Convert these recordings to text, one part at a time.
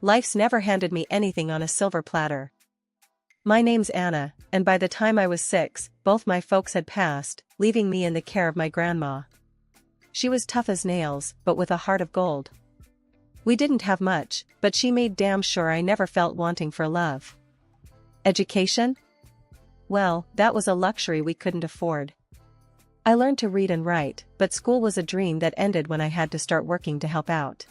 Life's never handed me anything on a silver platter. My name's Anna, and by the time I was 6, both my folks had passed, leaving me in the care of my grandma. She was tough as nails, but with a heart of gold. We didn't have much, but she made damn sure I never felt wanting for love. Education? Well, that was a luxury we couldn't afford. I learned to read and write, but school was a dream that ended when I had to start working to help out.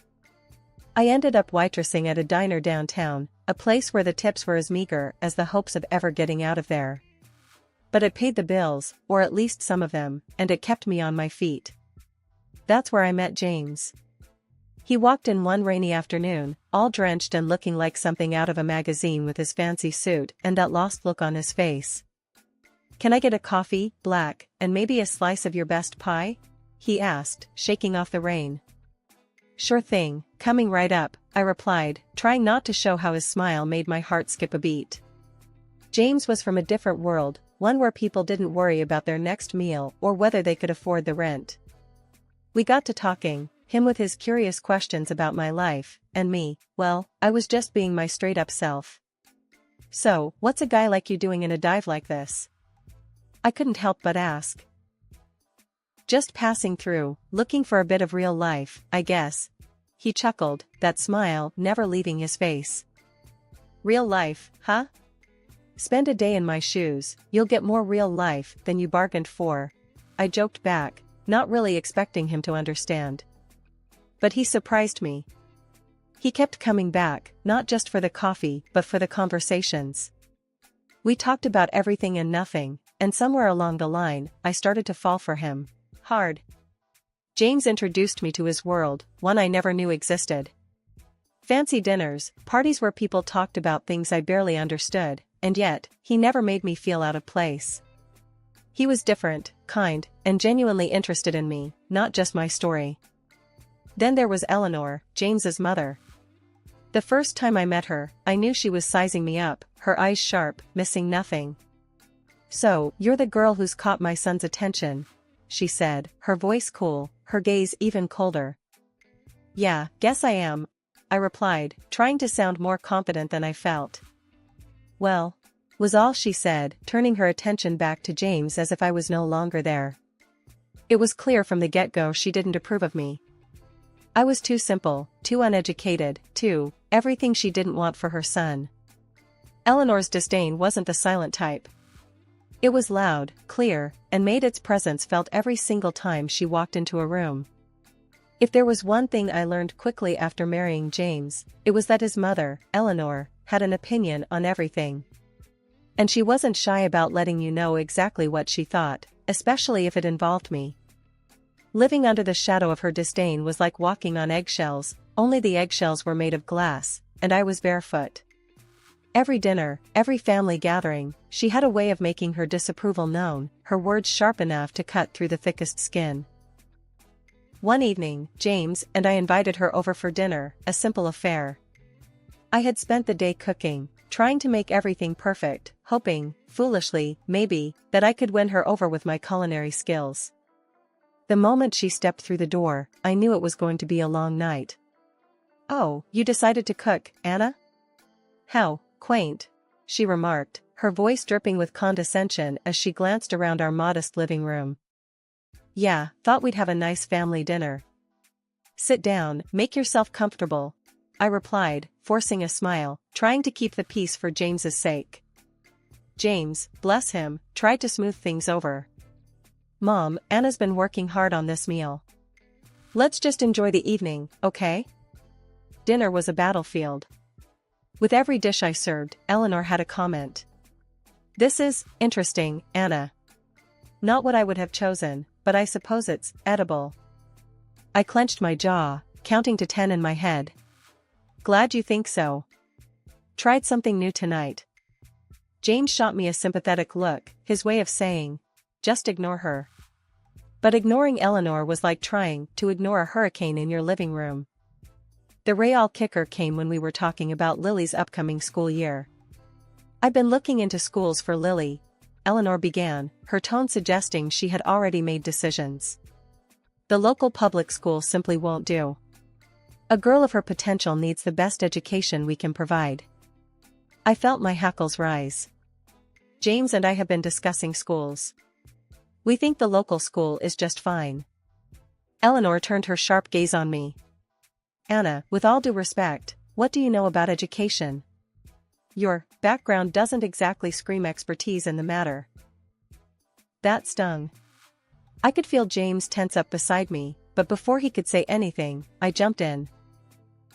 I ended up waitressing at a diner downtown, a place where the tips were as meager as the hopes of ever getting out of there. But it paid the bills, or at least some of them, and it kept me on my feet. That's where I met James. He walked in one rainy afternoon, all drenched and looking like something out of a magazine with his fancy suit and that lost look on his face. "Can I get a coffee, black, and maybe a slice of your best pie?" he asked, shaking off the rain. "Sure thing, coming right up," I replied, trying not to show how his smile made my heart skip a beat. James was from a different world, one where people didn't worry about their next meal or whether they could afford the rent. We got to talking, him with his curious questions about my life, and me, well, I was just being my straight-up self. "So, what's a guy like you doing in a dive like this?" I couldn't help but ask. "Just passing through, looking for a bit of real life, I guess." He chuckled, that smile never leaving his face. "Real life, huh? Spend a day in my shoes, you'll get more real life than you bargained for," I joked back, not really expecting him to understand. But he surprised me. He kept coming back, not just for the coffee but for the conversations. We talked about everything and nothing, and somewhere along the line, I started to fall for him. Hard. James introduced me to his world, one I never knew existed. Fancy dinners, parties where people talked about things I barely understood, and yet, he never made me feel out of place. He was different, kind, and genuinely interested in me, not just my story. Then there was Eleanor, James's mother. The first time I met her, I knew she was sizing me up, her eyes sharp, missing nothing. "So, you're the girl who's caught my son's attention," she said, her voice cool, her gaze even colder. "Yeah, guess I am," I replied, trying to sound more confident than I felt. "Well," was all she said, turning her attention back to James as if I was no longer there. It was clear from the get-go she didn't approve of me. I was too simple, too uneducated, too everything she didn't want for her son. Eleanor's disdain wasn't the silent type. It was loud, clear, and made its presence felt every single time she walked into a room. If there was one thing I learned quickly after marrying James, it was that his mother, Eleanor, had an opinion on everything. And she wasn't shy about letting you know exactly what she thought, especially if it involved me. Living under the shadow of her disdain was like walking on eggshells, only the eggshells were made of glass, and I was barefoot. Every dinner, every family gathering, she had a way of making her disapproval known, her words sharp enough to cut through the thickest skin. One evening, James and I invited her over for dinner, a simple affair. I had spent the day cooking, trying to make everything perfect, hoping, foolishly, maybe, that I could win her over with my culinary skills. The moment she stepped through the door, I knew it was going to be a long night. "Oh, you decided to cook, Anna? How quaint," she remarked, her voice dripping with condescension as she glanced around our modest living room. "Yeah, thought we'd have a nice family dinner." "Sit down, make yourself comfortable," I replied, forcing a smile, trying to keep the peace for James's sake. James, bless him, tried to smooth things over. "Mom, Anna's been working hard on this meal. Let's just enjoy the evening, okay?" Dinner was a battlefield. With every dish I served, Eleanor had a comment. "This is interesting, Anna. Not what I would have chosen, but I suppose it's edible." I clenched my jaw, counting to 10 in my head. "Glad you think so. Tried something new tonight." James shot me a sympathetic look, his way of saying, "Just ignore her." But ignoring Eleanor was like trying to ignore a hurricane in your living room. The real kicker came when we were talking about Lily's upcoming school year. "I've been looking into schools for Lily," Eleanor began, her tone suggesting she had already made decisions. "The local public school simply won't do." A girl of her potential needs the best education we can provide. I felt my hackles rise. James and I have been discussing schools. We think the local school is just fine. Eleanor turned her sharp gaze on me. Anna, with all due respect, what do you know about education? Your background doesn't exactly scream expertise in the matter. That stung. I could feel James tense up beside me, but before he could say anything, I jumped in.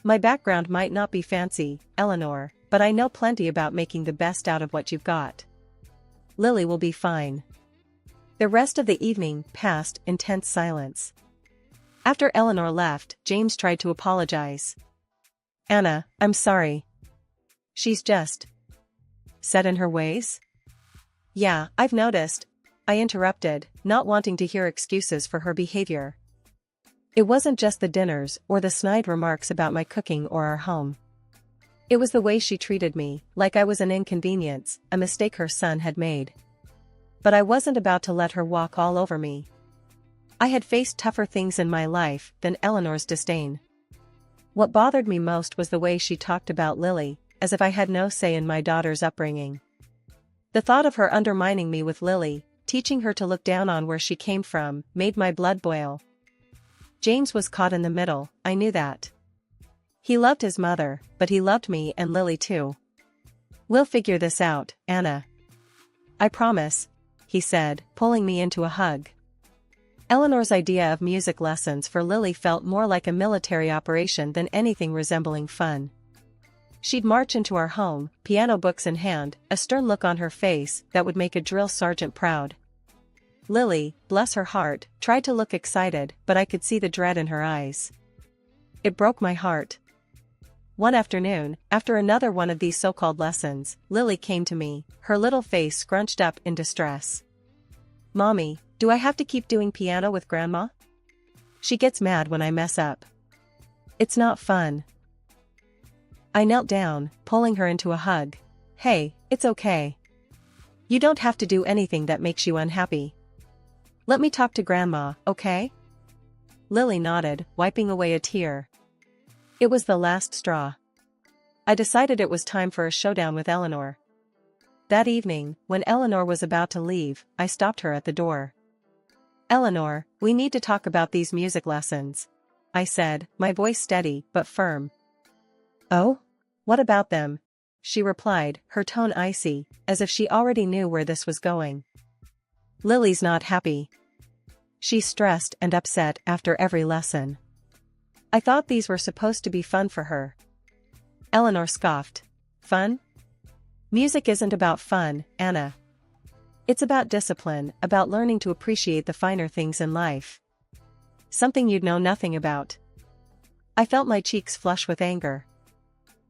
My background might not be fancy, Eleanor, but I know plenty about making the best out of what you've got. Lily will be fine. The rest of the evening passed in tense silence. After Eleanor left, James tried to apologize. Anna, I'm sorry. She's just set in her ways? Yeah, I've noticed, I interrupted, not wanting to hear excuses for her behavior. It wasn't just the dinners or the snide remarks about my cooking or our home. It was the way she treated me, like I was an inconvenience, a mistake her son had made. But I wasn't about to let her walk all over me. I had faced tougher things in my life than Eleanor's disdain. What bothered me most was the way she talked about Lily, as if I had no say in my daughter's upbringing. The thought of her undermining me with Lily, teaching her to look down on where she came from, made my blood boil. James was caught in the middle, I knew that. He loved his mother, but he loved me and Lily too. We'll figure this out, Anna. I promise, he said, pulling me into a hug. Eleanor's idea of music lessons for Lily felt more like a military operation than anything resembling fun. She'd march into our home, piano books in hand, a stern look on her face that would make a drill sergeant proud. Lily, bless her heart, tried to look excited, but I could see the dread in her eyes. It broke my heart. One afternoon, after another one of these so-called lessons, Lily came to me, her little face scrunched up in distress. Mommy, do I have to keep doing piano with Grandma? She gets mad when I mess up. It's not fun. I knelt down, pulling her into a hug. Hey, it's okay. You don't have to do anything that makes you unhappy. Let me talk to Grandma, okay? Lily nodded, wiping away a tear. It was the last straw. I decided it was time for a showdown with Eleanor. That evening, when Eleanor was about to leave, I stopped her at the door. Eleanor, we need to talk about these music lessons, I said, my voice steady but firm. Oh? What about them? She replied, her tone icy, as if she already knew where this was going. Lily's not happy. She's stressed and upset after every lesson. I thought these were supposed to be fun for her. Eleanor scoffed. Fun? Music isn't about fun, Anna. It's about discipline, about learning to appreciate the finer things in life. Something you'd know nothing about. I felt my cheeks flush with anger.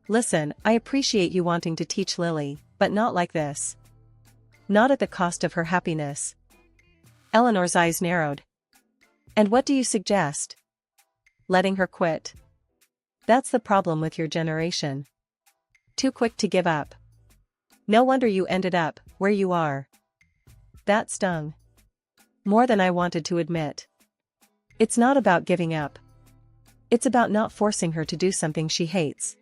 Listen, I appreciate you wanting to teach Lily, but not like this. Not at the cost of her happiness. Eleanor's eyes narrowed. And what do you suggest? Letting her quit. That's the problem with your generation. Too quick to give up. No wonder you ended up where you are. That stung. More than I wanted to admit. It's not about giving up. It's about not forcing her to do something she hates.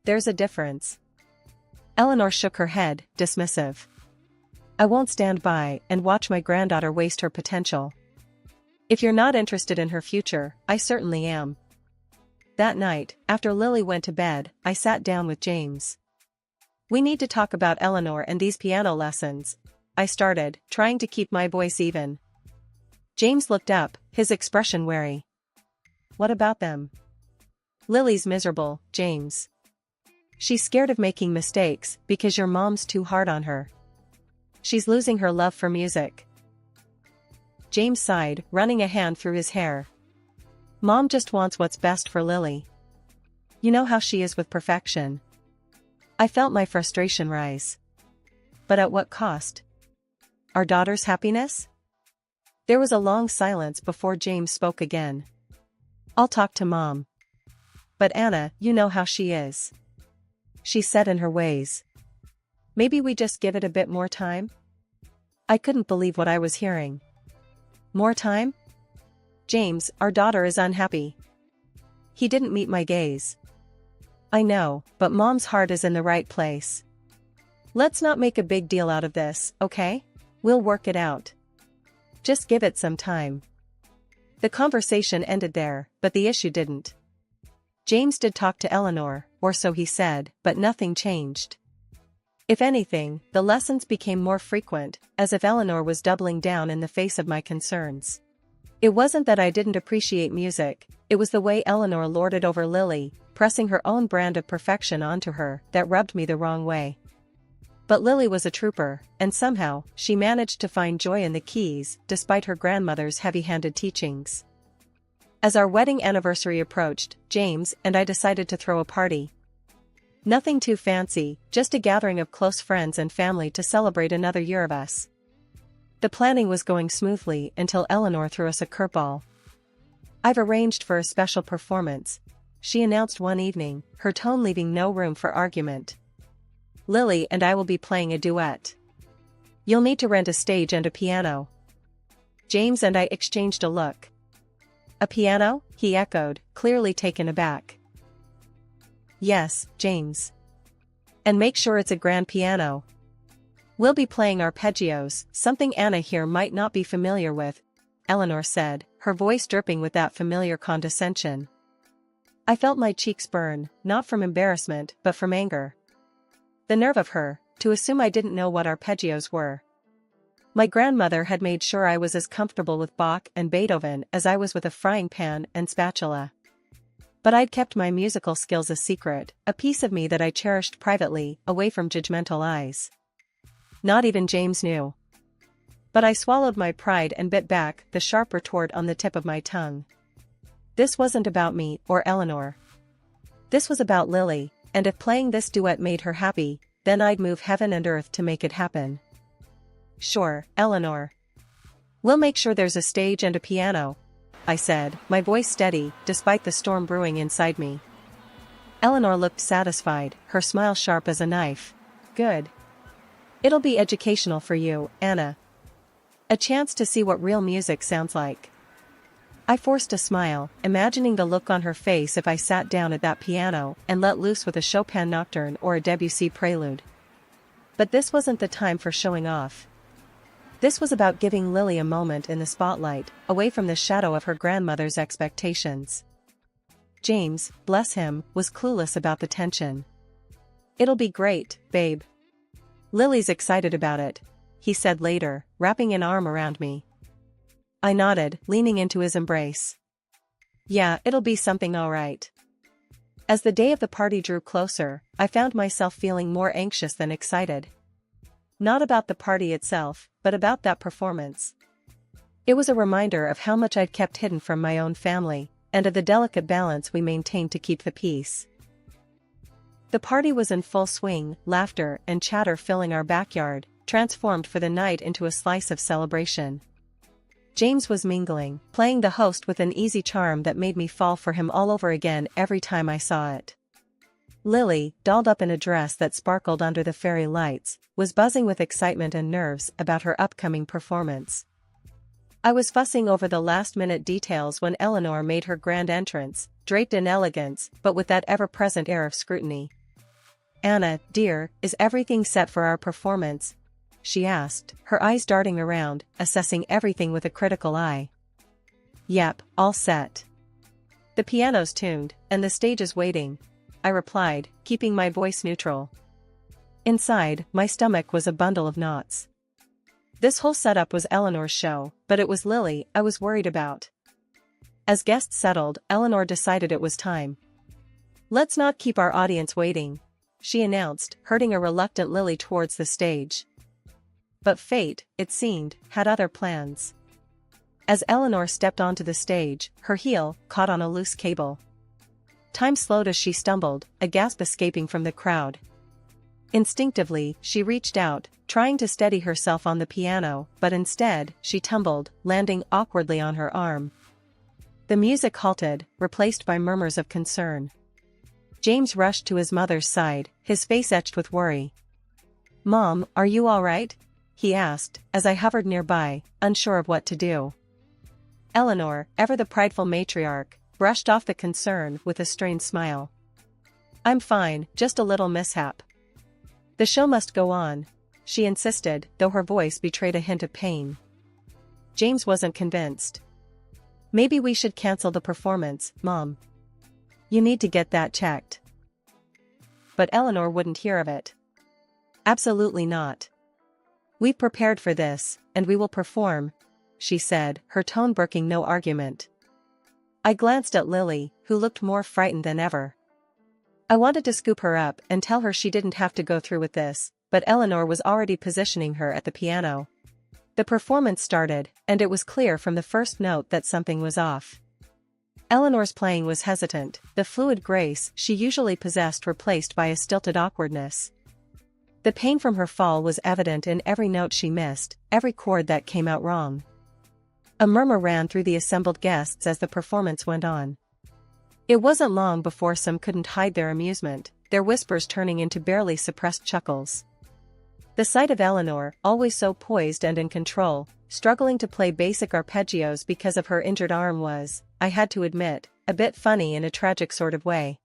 There's a difference. Eleanor shook her head, dismissive. I won't stand by and watch my granddaughter waste her potential. If you're not interested in her future, I certainly am. That night, after Lily went to bed, I sat down with James. We need to talk about Eleanor and these piano lessons, I started, trying to keep my voice even. James looked up, his expression wary. What about them? Lily's miserable, James. She's scared of making mistakes because your mom's too hard on her. She's losing her love for music. James sighed, running a hand through his hair. Mom just wants what's best for Lily. You know how she is with perfection. I felt my frustration rise. But at what cost? Our daughter's happiness? There was a long silence before James spoke again. I'll talk to Mom. But Anna, you know how she is. She's set in her ways. Maybe we just give it a bit more time? I couldn't believe what I was hearing. More time? James, our daughter is unhappy. He didn't meet my gaze. I know, but Mom's heart is in the right place. Let's not make a big deal out of this, okay? We'll work it out. Just give it some time. The conversation ended there, but the issue didn't. James did talk to Eleanor, or so he said, but nothing changed. If anything, the lessons became more frequent, as if Eleanor was doubling down in the face of my concerns. It wasn't that I didn't appreciate music, it was the way Eleanor lorded over Lily, pressing her own brand of perfection onto her, that rubbed me the wrong way. But Lily was a trooper, and somehow, she managed to find joy in the keys, despite her grandmother's heavy-handed teachings. As our wedding anniversary approached, James and I decided to throw a party. Nothing too fancy, just a gathering of close friends and family to celebrate another year of us. The planning was going smoothly until Eleanor threw us a curveball. "I've arranged for a special performance," she announced one evening, her tone leaving no room for argument. "Lily and I will be playing a duet. You'll need to rent a stage and a piano." James and I exchanged a look. "A piano?" he echoed, clearly taken aback. "Yes, James. And make sure it's a grand piano. We'll be playing arpeggios, something Anna here might not be familiar with," Eleanor said, her voice dripping with that familiar condescension. I felt my cheeks burn, not from embarrassment but from anger. The nerve of her, to assume I didn't know what arpeggios were. My grandmother had made sure I was as comfortable with Bach and Beethoven as I was with a frying pan and spatula. But I'd kept my musical skills a secret, a piece of me that I cherished privately, away from judgmental eyes. Not even James knew. But I swallowed my pride and bit back the sharp retort on the tip of my tongue. This wasn't about me or Eleanor. This was about Lily, and if playing this duet made her happy, then I'd move heaven and earth to make it happen. "Sure, Eleanor. We'll make sure there's a stage and a piano," I said, my voice steady, despite the storm brewing inside me. Eleanor looked satisfied, her smile sharp as a knife. "Good. It'll be educational for you, Anna. A chance to see what real music sounds like." I forced a smile, imagining the look on her face if I sat down at that piano and let loose with a Chopin nocturne or a Debussy prelude. But this wasn't the time for showing off. This was about giving Lily a moment in the spotlight, away from the shadow of her grandmother's expectations. James, bless him, was clueless about the tension. "It'll be great, babe. Lily's excited about it," he said later, wrapping an arm around me. I nodded, leaning into his embrace. "Yeah, it'll be something all right." As the day of the party drew closer, I found myself feeling more anxious than excited. Not about the party itself, but about that performance. It was a reminder of how much I'd kept hidden from my own family, and of the delicate balance we maintained to keep the peace. The party was in full swing, laughter and chatter filling our backyard, transformed for the night into a slice of celebration. James was mingling, playing the host with an easy charm that made me fall for him all over again every time I saw it. Lily, dolled up in a dress that sparkled under the fairy lights, was buzzing with excitement and nerves about her upcoming performance. I was fussing over the last-minute details when Eleanor made her grand entrance, draped in elegance but with that ever-present air of scrutiny. "Anna, dear, is everything set for our performance?" she asked, her eyes darting around, assessing everything with a critical eye. "Yep, all set. The piano's tuned, and the stage is waiting," I replied, keeping my voice neutral. Inside, my stomach was a bundle of knots. This whole setup was Eleanor's show, but it was Lily I was worried about. As guests settled, Eleanor decided it was time. "Let's not keep our audience waiting," she announced, herding a reluctant Lily towards the stage. But fate, it seemed, had other plans. As Eleanor stepped onto the stage, her heel caught on a loose cable. Time slowed as she stumbled, a gasp escaping from the crowd. Instinctively, she reached out, trying to steady herself on the piano, but instead, she tumbled, landing awkwardly on her arm. The music halted, replaced by murmurs of concern. James rushed to his mother's side, his face etched with worry. "Mom, are you all right?" he asked, as I hovered nearby, unsure of what to do. Eleanor, ever the prideful matriarch, brushed off the concern with a strained smile. I'm fine, just a little mishap. The show must go on, she insisted, though her voice betrayed a hint of pain. James wasn't convinced. Maybe we should cancel the performance, Mom. You need to get that checked. But Eleanor wouldn't hear of it. Absolutely not. We've prepared for this, and we will perform, she said, her tone brooking no argument. I glanced at Lily, who looked more frightened than ever. I wanted to scoop her up and tell her she didn't have to go through with this, but Eleanor was already positioning her at the piano. The performance started, and it was clear from the first note that something was off. Eleanor's playing was hesitant, the fluid grace she usually possessed replaced by a stilted awkwardness. The pain from her fall was evident in every note she missed, every chord that came out wrong. A murmur ran through the assembled guests as the performance went on. It wasn't long before some couldn't hide their amusement, their whispers turning into barely suppressed chuckles. The sight of Eleanor, always so poised and in control, struggling to play basic arpeggios because of her injured arm was, I had to admit, a bit funny in a tragic sort of way.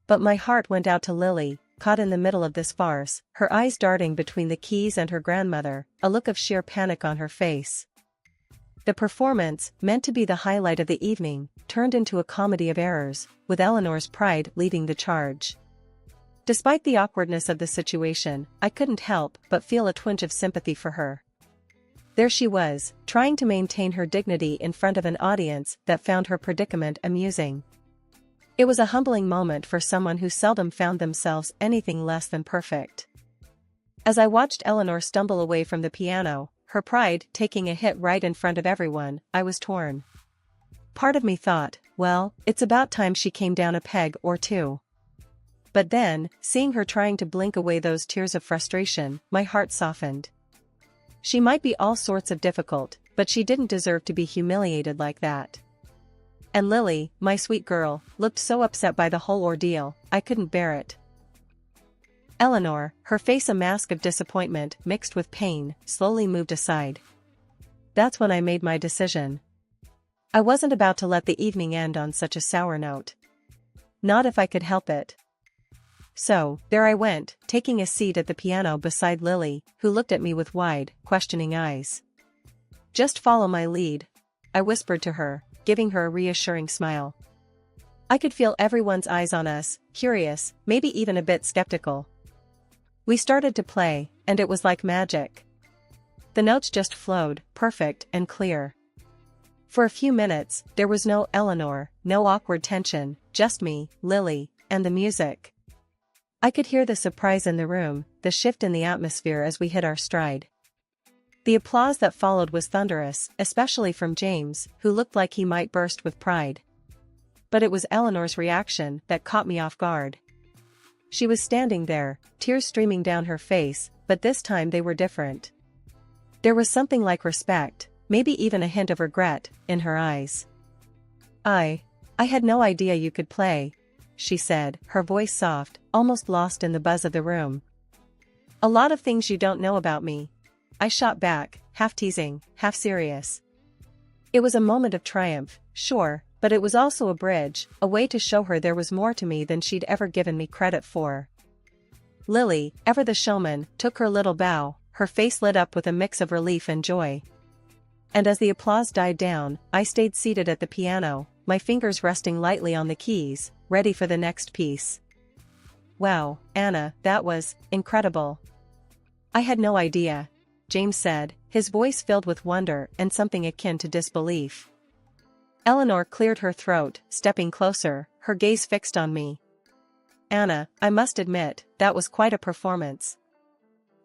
But my heart went out to Lily, caught in the middle of this farce, her eyes darting between the keys and her grandmother, a look of sheer panic on her face. The performance, meant to be the highlight of the evening, turned into a comedy of errors, with Eleanor's pride leading the charge. Despite the awkwardness of the situation, I couldn't help but feel a twinge of sympathy for her. There she was, trying to maintain her dignity in front of an audience that found her predicament amusing. It was a humbling moment for someone who seldom found themselves anything less than perfect. As I watched Eleanor stumble away from the piano, her pride taking a hit right in front of everyone, I was torn. Part of me thought, well, it's about time she came down a peg or two. But then, seeing her trying to blink away those tears of frustration, my heart softened. She might be all sorts of difficult, but she didn't deserve to be humiliated like that. And Lily, my sweet girl, looked so upset by the whole ordeal, I couldn't bear it. Eleanor, her face a mask of disappointment mixed with pain, slowly moved aside. That's when I made my decision. I wasn't about to let the evening end on such a sour note. Not if I could help it. So, there I went, taking a seat at the piano beside Lily, who looked at me with wide, questioning eyes. Just follow my lead, I whispered to her, giving her a reassuring smile. I could feel everyone's eyes on us, curious, maybe even a bit skeptical. We started to play, and it was like magic. The notes just flowed, perfect and clear. For a few minutes, there was no Eleanor, no awkward tension, just me, Lily, and the music. I could hear the surprise in the room, the shift in the atmosphere as we hit our stride. The applause that followed was thunderous, especially from James, who looked like he might burst with pride. But it was Eleanor's reaction that caught me off guard. She was standing there, tears streaming down her face, but this time they were different. There was something like respect, maybe even a hint of regret, in her eyes. I had no idea you could play, she said, her voice soft, almost lost in the buzz of the room. A lot of things you don't know about me, I shot back, half teasing, half serious. It was a moment of triumph, sure, but it was also a bridge, a way to show her there was more to me than she'd ever given me credit for. Lily, ever the showman, took her little bow, her face lit up with a mix of relief and joy. And as the applause died down, I stayed seated at the piano, my fingers resting lightly on the keys, ready for the next piece. Wow, Anna, that was incredible. I had no idea, James said, his voice filled with wonder and something akin to disbelief. Eleanor cleared her throat, stepping closer, her gaze fixed on me. Anna, I must admit, that was quite a performance.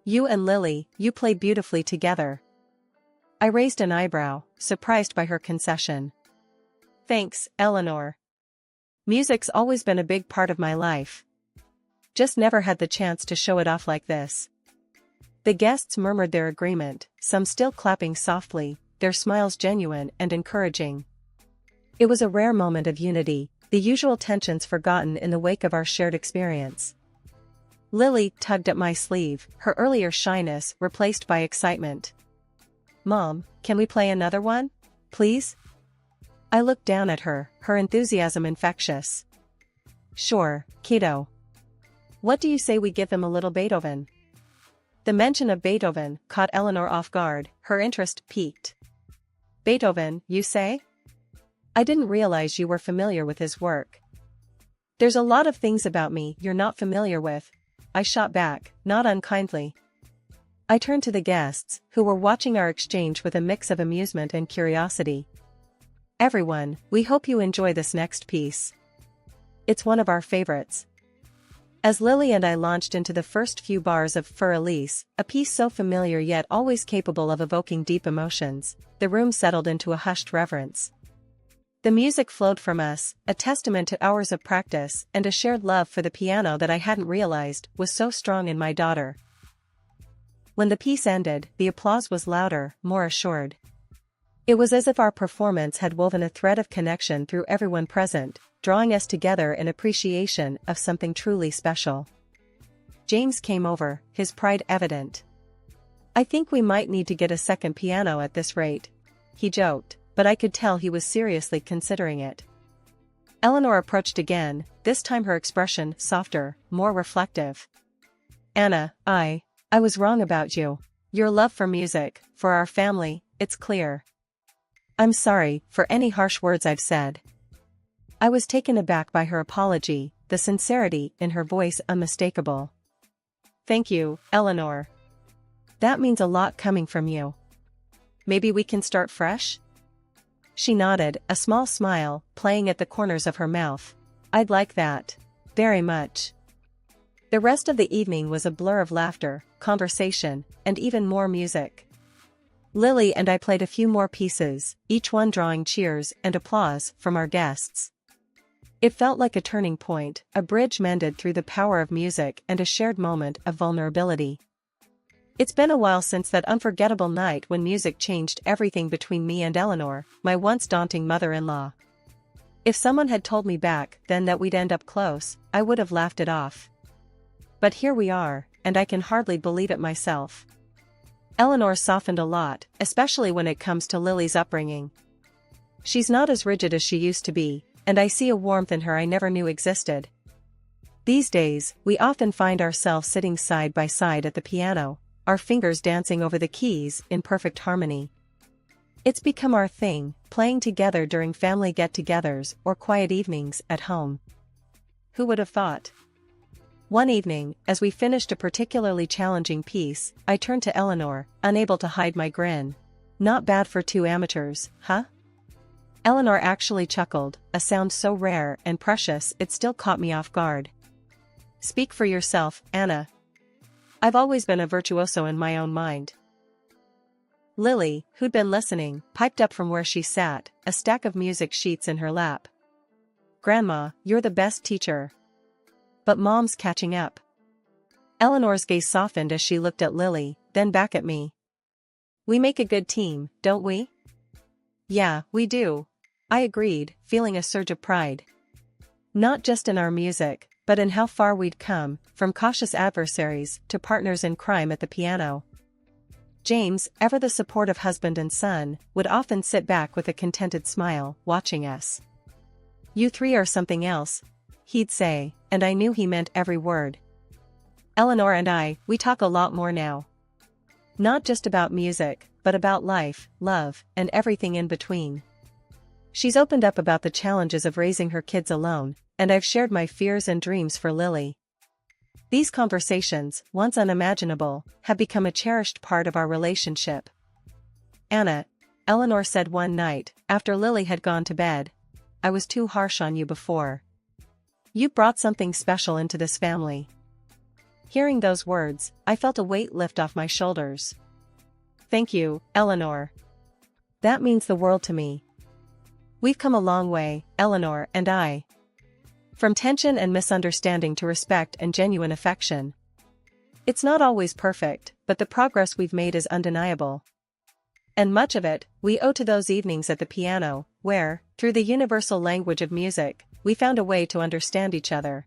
You and Lily, you played beautifully together. I raised an eyebrow, surprised by her concession. Thanks, Eleanor. Music's always been a big part of my life. Just never had the chance to show it off like this. The guests murmured their agreement, some still clapping softly, their smiles genuine and encouraging. It was a rare moment of unity, the usual tensions forgotten in the wake of our shared experience. Lily tugged at my sleeve, her earlier shyness replaced by excitement. Mom, can we play another one? Please? I looked down at her, her enthusiasm infectious. Sure, kiddo. What do you say we give him a little Beethoven? The mention of Beethoven caught Eleanor off guard, her interest piqued. Beethoven, you say? I didn't realize you were familiar with his work. There's a lot of things about me you're not familiar with, I shot back, not unkindly. I turned to the guests, who were watching our exchange with a mix of amusement and curiosity. Everyone, we hope you enjoy this next piece. It's one of our favorites. As Lily and I launched into the first few bars of For Elise, a piece so familiar yet always capable of evoking deep emotions, the room settled into a hushed reverence. The music flowed from us, a testament to hours of practice and a shared love for the piano that I hadn't realized was so strong in my daughter. When the piece ended, the applause was louder, more assured. It was as if our performance had woven a thread of connection through everyone present, drawing us together in appreciation of something truly special. James came over, his pride evident. I think we might need to get a second piano at this rate, he joked, but I could tell he was seriously considering it. Eleanor approached again, this time her expression softer, more reflective. Anna, I was wrong about you. Your love for music, for our family, it's clear. I'm sorry for any harsh words I've said. I was taken aback by her apology, the sincerity in her voice unmistakable. Thank you, Eleanor. That means a lot coming from you. Maybe we can start fresh? She nodded, a small smile playing at the corners of her mouth. I'd like that. Very much. The rest of the evening was a blur of laughter, conversation, and even more music. Lily and I played a few more pieces, each one drawing cheers and applause from our guests. It felt like a turning point, a bridge mended through the power of music and a shared moment of vulnerability. It's been a while since that unforgettable night when music changed everything between me and Eleanor, my once daunting mother-in-law. If someone had told me back then that we'd end up close, I would have laughed it off. But here we are, and I can hardly believe it myself. Eleanor softened a lot, especially when it comes to Lily's upbringing. She's not as rigid as she used to be, and I see a warmth in her I never knew existed. These days, we often find ourselves sitting side by side at the piano, our fingers dancing over the keys in perfect harmony. It's become our thing, playing together during family get-togethers or quiet evenings at home. Who would have thought? One evening, as we finished a particularly challenging piece, I turned to Eleanor, unable to hide my grin. Not bad for two amateurs, huh? Eleanor actually chuckled, a sound so rare and precious it still caught me off guard. Speak for yourself, Anna. I've always been a virtuoso in my own mind. Lily, who'd been listening, piped up from where she sat, a stack of music sheets in her lap. Grandma, you're the best teacher. But Mom's catching up. Eleanor's gaze softened as she looked at Lily, then back at me. We make a good team, don't we? Yeah, we do. I agreed, feeling a surge of pride. Not just in our music, but in how far we'd come, from cautious adversaries to partners in crime at the piano. James, ever the supportive husband and son, would often sit back with a contented smile, watching us. You three are something else, he'd say, and I knew he meant every word. Eleanor and I, we talk a lot more now. Not just about music, but about life, love, and everything in between. She's opened up about the challenges of raising her kids alone, and I've shared my fears and dreams for Lily. These conversations, once unimaginable, have become a cherished part of our relationship. Anna, Eleanor said one night, after Lily had gone to bed, I was too harsh on you before. You brought something special into this family. Hearing those words, I felt a weight lift off my shoulders. Thank you, Eleanor. That means the world to me. We've come a long way, Eleanor and I. From tension and misunderstanding to respect and genuine affection. It's not always perfect, but the progress we've made is undeniable. And much of it, we owe to those evenings at the piano, where, through the universal language of music, we found a way to understand each other.